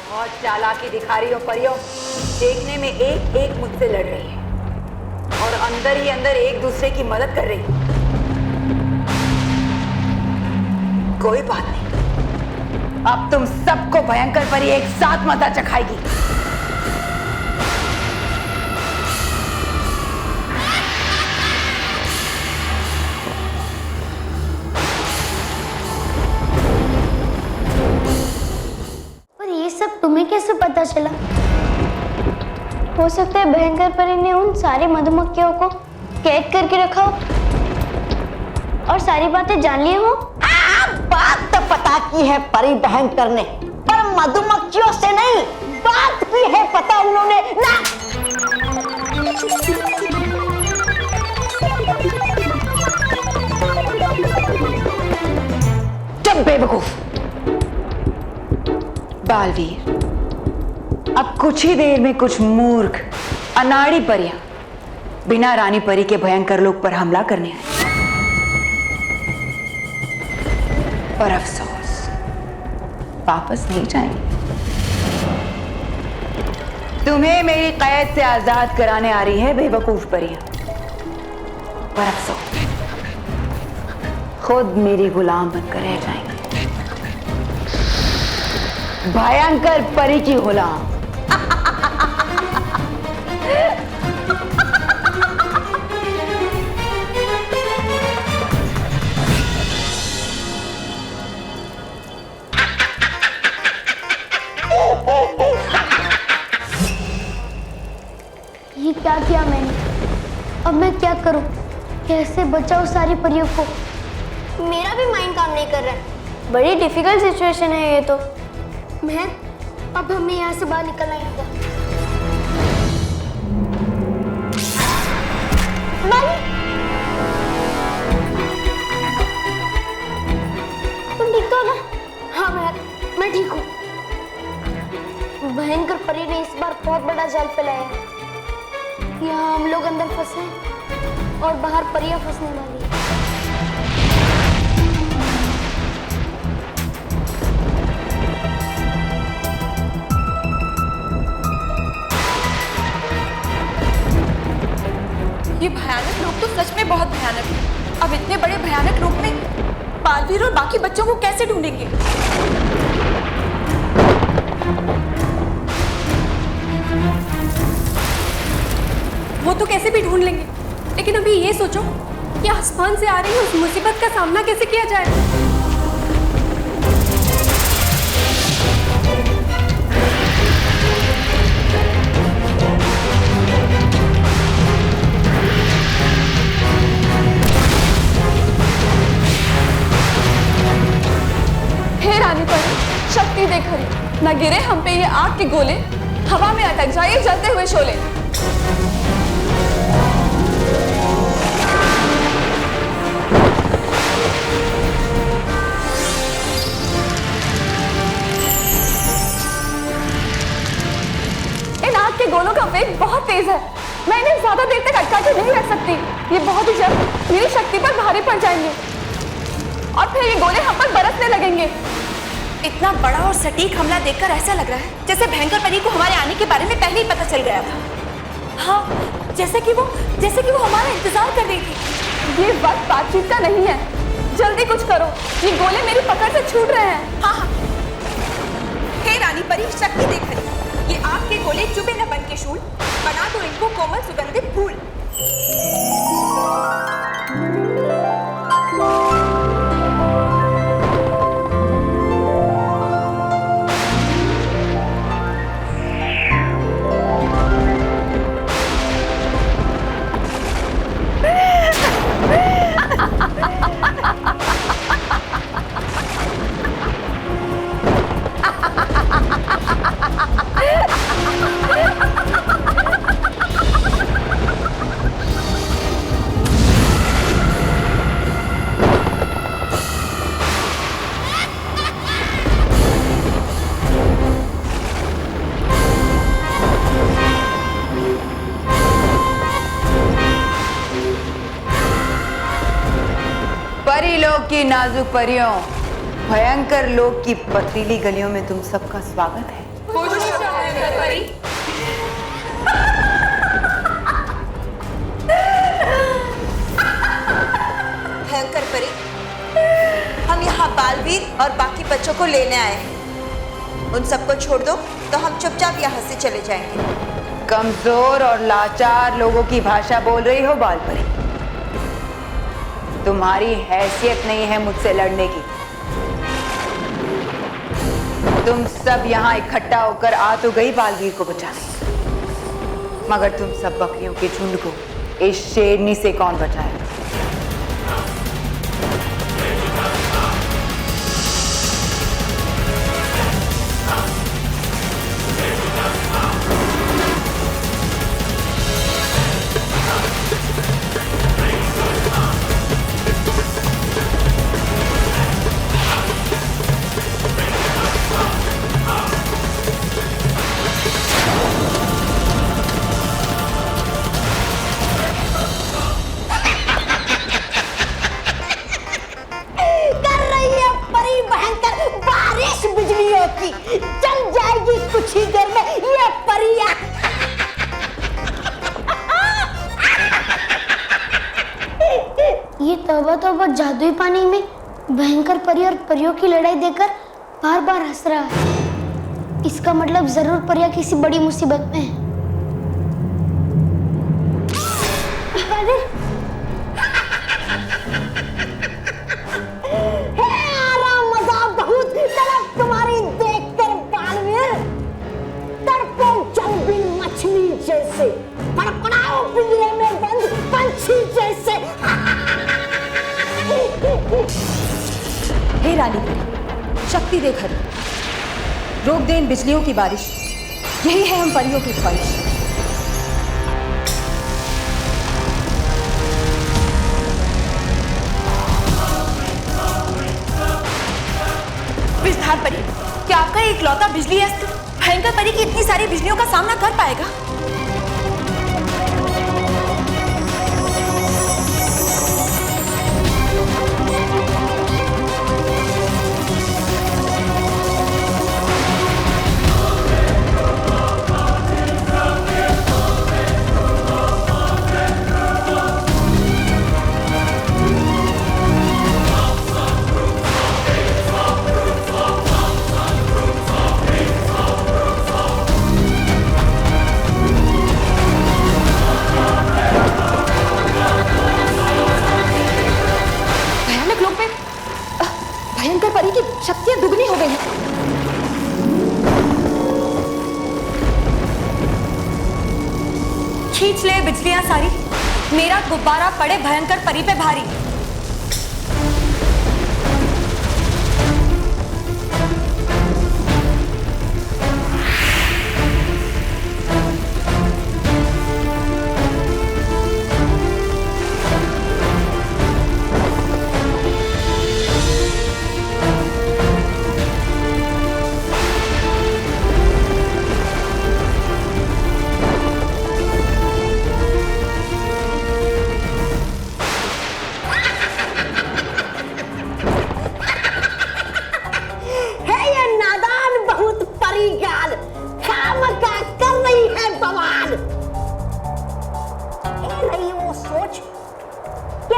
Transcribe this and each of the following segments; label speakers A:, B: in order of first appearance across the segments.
A: बहुत चालाकी दिखा रही हो परियों। देखने में एक एक मुझसे लड़ रही है और अंदर ही अंदर एक दूसरे की मदद कर रही है। कोई बात नहीं, अब तुम सबको भयंकर परी एक साथ मजा चखाएगी।
B: सब तुम्हें कैसे पता चला? हो सकता है भयंकर परी ने उन सारी मधुमक्खियों को कैद करके रखा हो और सारी बातें जान ली हो।
C: बात तो पता की है परी भयंकर ने, पर मधुमक्खियों से नहीं, बात की है पता उन्होंने ना।
A: चुप बेवकूफ बालवीर, अब कुछ ही देर में कुछ मूर्ख अनाड़ी परियां बिना रानी परी के भयंकर लोक पर हमला करने आए। पर अफसोस वापस नहीं जाएंगे। तुम्हें मेरी कैद से आजाद कराने आ रही है बेवकूफ परियां, पर अफसोस खुद मेरी गुलाम बनकर रह जाएंगे। भयंकर परी की गुलाम।
B: ये क्या किया मैंने? अब मैं क्या करूं? कैसे बचाऊं सारी परियों को? मेरा भी माइंड काम नहीं कर रहा है। बड़ी डिफिकल्ट सिचुएशन है ये तो। अब हमें यहाँ से बाहर निकलना ही होगा। तुम ठीक हो ना? हाँ मैं ठीक हूँ। भयंकर परी ने इस बार बहुत बड़ा जाल फैलाया है। यहाँ हम लोग अंदर फंसे हैं और बाहर परियां फंसने वाली है।
D: ये भयानक लोग तो सच में बहुत भयानक है। अब इतने बड़े भयानक रूप में बालवीर और बाकी बच्चों को कैसे ढूंढेंगे? वो तो कैसे भी ढूंढ लेंगे, लेकिन अभी ये सोचो कि आसमान से आ रही उस मुसीबत का सामना कैसे किया जाए। रानी परी, शक्ति देख रही, न गिरे हम पे ये आग के गोले, हवा में अटक जाए जलते हुए शोले। इन आग के गोलों का वेग बहुत तेज है। मैं इन्हें ज्यादा देर तक अटका के नहीं रख सकती। ये बहुत ही जल्द मेरी शक्ति पर भारी पड़ जाएंगे और फिर ये गोले हम पर बरसने लगेंगे। इतना बड़ा और सटीक हमला देखकर ऐसा लग रहा है जैसे भयंकर परी को हमारे आने के बारे में पहले ही पता चल गया था। हाँ, जैसे कि वो हमारा इंतजार कर रही थी। ये वक्त बातचीत का नहीं है, जल्दी कुछ करो, ये गोले मेरी पकड़ से छूट रहे हैं। हाँ, हे रानी परी, शक्ति देख रही, ये आग के गोले चुभे न बन के शूल, बना दो इनको कोमल सुगंधित फूल।
A: परी लोक की नाजुक परियों, भयंकर लोक की पथरीली गलियों में तुम सबका स्वागत है।
D: भयंकर परी।
E: भयंकर परी, हम यहाँ बालवीर और बाकी बच्चों को लेने आए हैं। उन सबको छोड़ दो तो हम चुपचाप यहाँ से चले जाएंगे।
A: कमजोर और लाचार लोगों की भाषा बोल रही हो बालपरी। तुम्हारी हैसियत नहीं है मुझसे लड़ने की। तुम सब यहाँ इकट्ठा होकर आ तो गई बालवीर को बचाने, मगर तुम सब बकरियों के झुंड को इस शेरनी से कौन बचाए?
C: चल जाएगी कुछ ही देर में ये परियां।
B: ये तौबा तौबा जादुई पानी में भयंकर परी और परियों की लड़ाई देखकर बार बार हंस रहा है। इसका मतलब जरूर परियां किसी बड़ी मुसीबत में है।
C: मजा बहुत तड़प तुम्हारी देखकर बालवीर, तड़पो जलबिन मछली जैसे, फड़फड़ाओ पिंजरे में बंद पंछी जैसे।
F: हे रानी शक्ति दे घर, रोक दे इन बिजलियों की बारिश। यही है हम परियों की ख्वाहिश।
D: विस्तार परी, क्या आपका इकलौता बिजली अस्त्र भयंकर परी की इतनी सारी बिजलियों का सामना कर पाएगा?
F: भयंकर परी की शक्तियां दुगनी हो गई हैं।
D: खींच ले बिजलियां सारी, मेरा गुब्बारा पड़े भयंकर परी पे भारी।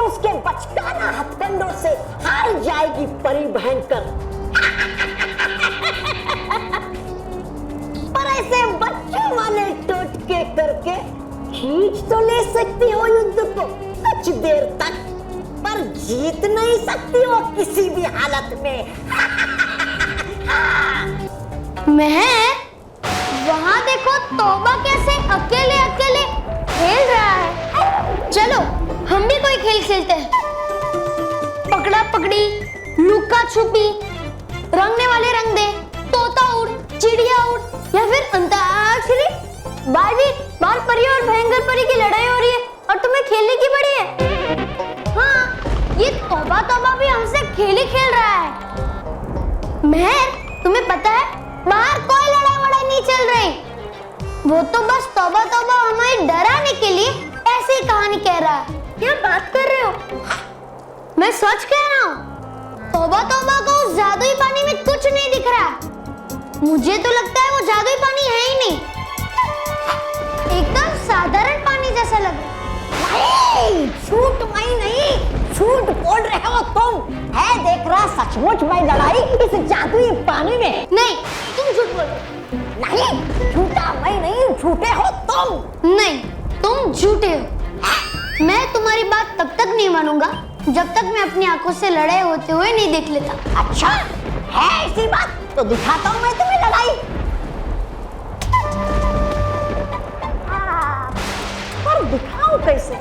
C: उसके बचकाना हथकंडों से हार जाएगी परी भयंकर। पर ऐसे बच्चों वाले टोटके करके खींच तो ले सकती हो युद्ध को कुछ देर तक, पर जीत नहीं सकती हो किसी भी हालत में।
B: मैं वहां देखो तौबा कैसे अकेले अकेले खेल रहा है। चलो हम भी कोई खेल खेलते हैं। पकड़ा पकड़ी, लुका छुपी, रंगने वाले रंग दे, तोता उड़, चिड़िया उड़, या फिर अंताक्षरी। बाल परी और भयंकर परी की लड़ाई हो रही है और तुम्हें खेलने की बड़ी है। हाँ, ये तौबा तौबा भी हमसे खेल ही खेल रहा है। मेहर, तुम्हें पता है बाहर कोई लड़ाई नहीं चल रही। वो तो बस तौबा तौबा हमें डराने के लिए ऐसी कहानी कह रहा है। क्या बात कर रहे हो? मैं सच कह रहा हूँ। तौबा तौबा को उस जादुई पानी में कुछ नहीं दिख रहा। मुझे तो लगता है वो जादुई
C: बोल रहे हो तुम? है देख रहा सचमुच मैं लड़ाई इस जादुई पानी में?
B: नहीं, तुम झूठ बोल रहे हो।
C: नहीं, झूठा मैं नहीं, झूठे हो तुम।
B: नहीं, तुम झूठे हो। मैं तुम्हारी बात तब तक नहीं मानूंगा जब तक मैं अपनी आंखों से लड़ाई होते हुए नहीं देख लेता।
C: अच्छा, है ऐसी बात? तो दिखाता हूँ मैं तुम्हें लड़ाई। पर दिखाऊं कैसे?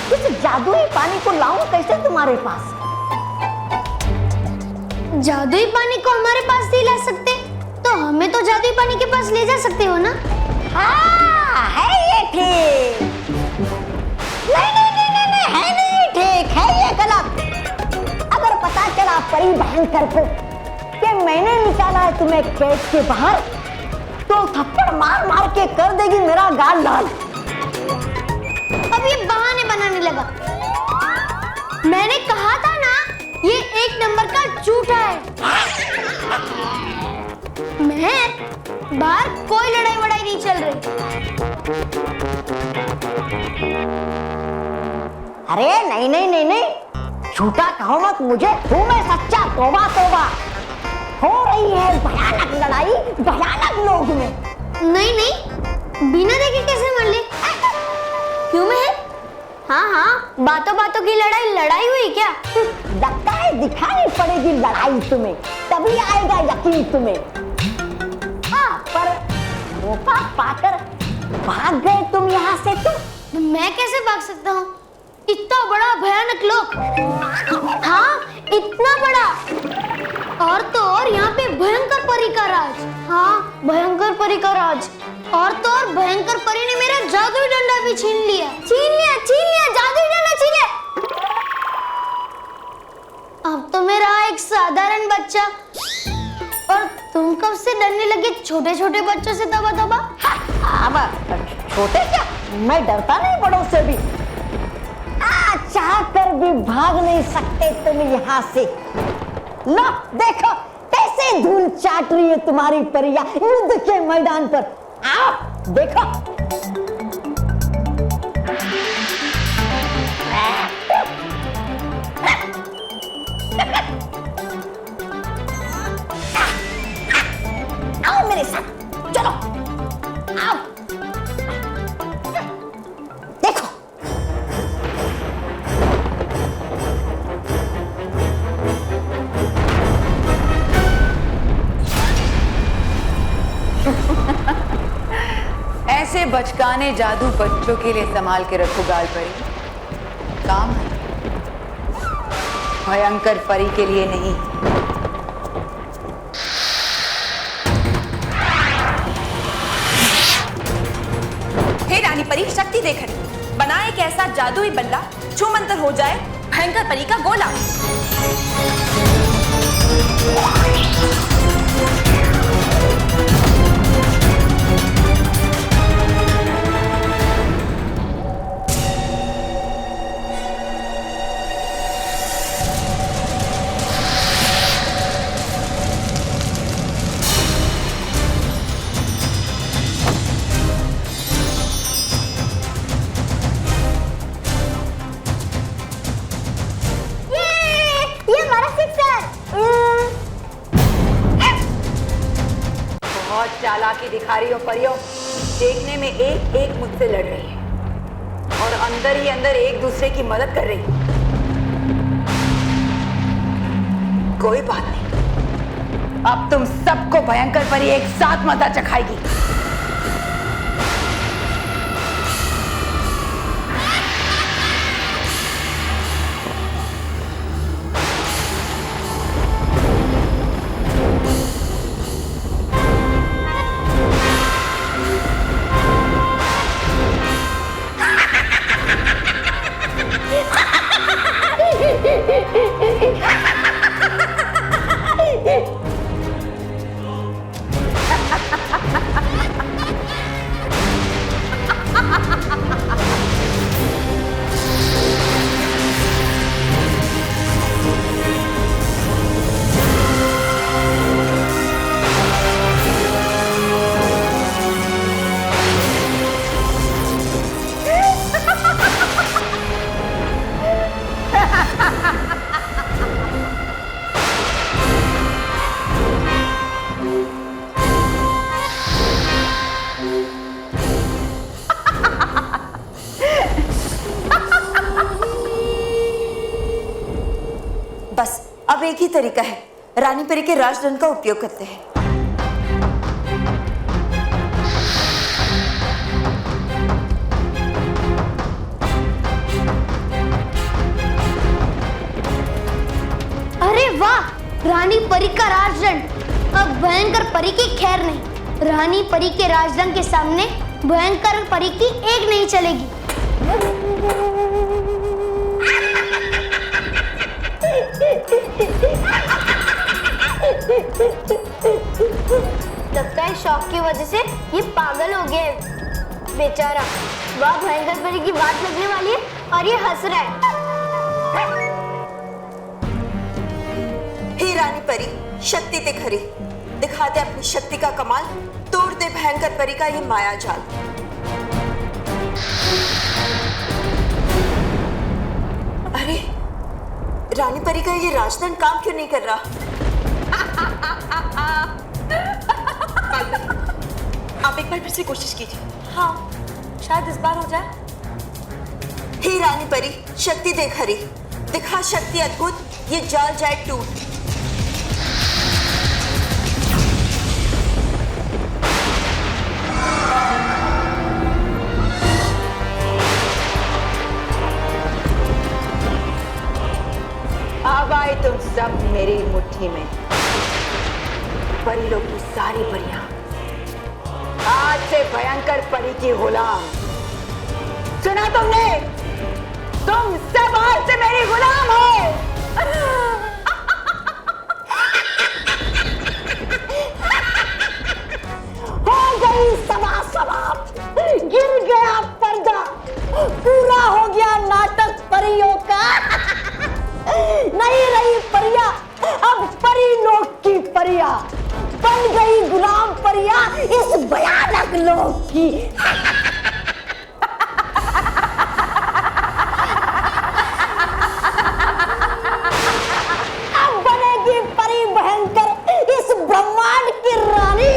C: इस जादुई पानी को लाऊं कैसे तुम्हारे पास?
B: जादुई पानी को हमारे पास नहीं ला सकते तो हमें तो जादुई पानी के पास ले जा सकते हो ना?
C: हाँ, है ये ठीक। नहीं नहीं नहीं नहीं नहीं, है नहीं ठीक, है ये गलत। अगर पता चला परी भयंकर को कि मैंने निकाला है तुम्हें कैद के बाहर, तो थप्पड़ मार मार के कर देगी मेरा गाल लाल।
B: अब ये बहाने बनाने लगा। मैंने कहा था ना, ये एक नंबर का झूठा है। मैं बाहर कोई लड़ाई वड़ाई नहीं चल रही।
C: अरे नहीं नहीं नहीं नहीं, झूठा कहो मत मुझे, हूँ मैं सच्चा। तौबा तौबा, हो रही है भयानक लड़ाई भयानक लोग में।
B: नहीं नहीं, बिना देखे कैसे मर ले? क्यों मैं? हाँ हाँ, बातों बातों की लड़ाई लड़ाई हुई क्या?
C: लगता है दिखानी पड़ेगी लड़ाई तुम्हें, तभी आएगा यकीन तुम्हें। हाँ, पर मौका पाकर भाग गए तुम यहाँ से। तो
B: मैं कैसे भाग सकता हूँ? इतना बड़ा भयानक लोग। हाँ, इतना बड़ा। और तो और यहाँ पे भयंकर परी का राज। हाँ, भयंकर परी का राज। और तो और भयंकर परी ने मेरा जादुई डंडा भी छीन लिया। छीन लिया, जादुई डंडा छीन लिया। अब तो मैं रहा एक साधारण बच्चा, और तुम कब से डरने लगे छोटे छोटे बच्चों से? तबा तबा।
C: अब छोटे क्या, मैं डरता नहीं बड़ों से भी। चाह कर भी भाग नहीं सकते तुम यहाँ से। लो देखो कैसे धूल चाट रही है तुम्हारी परियां युद्ध के मैदान पर। आओ देखो। आओ मेरे साथ, चलो आओ। देखो
A: ऐसे बचकाने जादू बच्चों के लिए संभाल के रखो गाल परी, काम है, भयंकर परी के लिए नहीं।
D: हे रानी परी, शक्ति देखन बना एक ऐसा जादुई बल्ला छू मंतर हो जाए भयंकर परी का गोला।
A: बहुत चालाकी दिखा रही हो परियों, देखने में एक एक मुझसे लड़ रही है और अंदर ही अंदर एक दूसरे की मदद कर रही है। कोई बात नहीं, अब तुम सबको भयंकर परी एक साथ मजा चखाएगी।
E: एक ही तरीका है, रानी परी के राजदंड का उपयोग करते हैं।
B: अरे वाह, रानी परी का राजदंड। अब भयंकर परी की खैर नहीं। रानी परी के राजदंड के सामने भयंकर परी की एक नहीं चलेगी। लगता है शौक की वजह से ये पागल हो गया है बेचारा। वह भयंकर परी की बात लगने वाली है और ये हंस रहा है।
E: हे रानी परी, शक्ति ते खरी, दिखा दे अपनी शक्ति का कमाल, तोड़ दे भयंकर परी का ये माया जाल। अरे रानी परी का ये राजदंड काम क्यों नहीं कर रहा?
G: आप एक बार फिर से कोशिश कीजिए। हाँ, शायद इस बार हो जाए।
E: हे रानी परी, शक्ति दे खरी, दिखा शक्ति अद्भुत, ये जाल जाए टूट।
A: अब आए तुम सब मेरी मुट्ठी में, परी लोग की सारी परियां। आज से भयंकर परी की गुलाम। सुना तुमने? तुम सब आज से मेरी गुलाम हो।
C: हो गई सभा समाप्त, गिर गया पर्दा, पूरा हो गया नाटक परियों का। नहीं रही परिया, अब परी लोक की परिया बन गई गुलाम परिया इस भयानक लोक की। अब बनेगी परी भयंकर इस ब्रह्मांड की रानी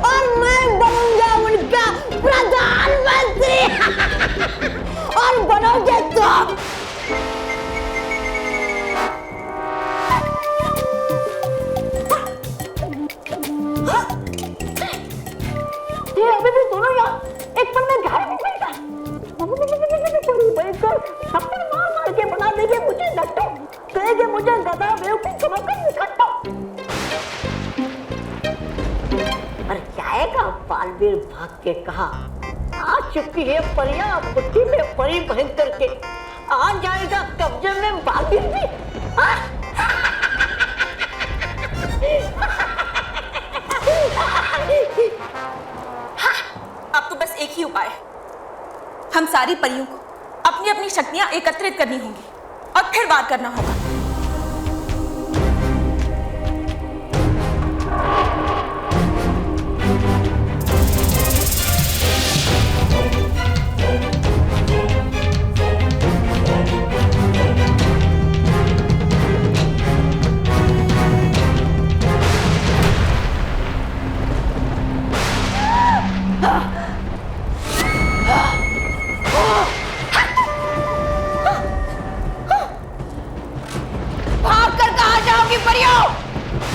C: और मैं बनूंगा उनका प्रधानमंत्री। और बनोगे तुम। ये अभी भी सुनो यार, एक पल में घर में बैठा परी भयंकर सबने मार मार के बना देंगे मुझे लट्टू, कहेंगे मुझे गधा बेवकूफ समझकर निकट्टू। पर जाएगा बालवीर भाग के कहा, आ चुकी है परियां मुट्ठी में परी भयंकर के, आ जाएगा कब्जे में बालवीर भी।
G: अब तो बस एक ही उपाय है, हम सारी परियों को अपनी अपनी शक्तियां एकत्रित करनी होंगी और फिर वार करना होगा।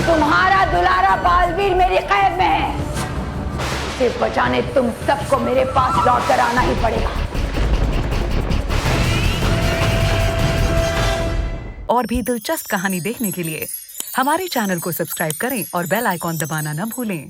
A: तुम्हारा दुलारा बालवीर मेरी कैद में है। इसे बचाने तुम सबको मेरे पास लौट कर आना ही पड़ेगा।
H: और भी दिलचस्प कहानी देखने के लिए हमारे चैनल को सब्सक्राइब करें और बेल आइकॉन दबाना न भूलें।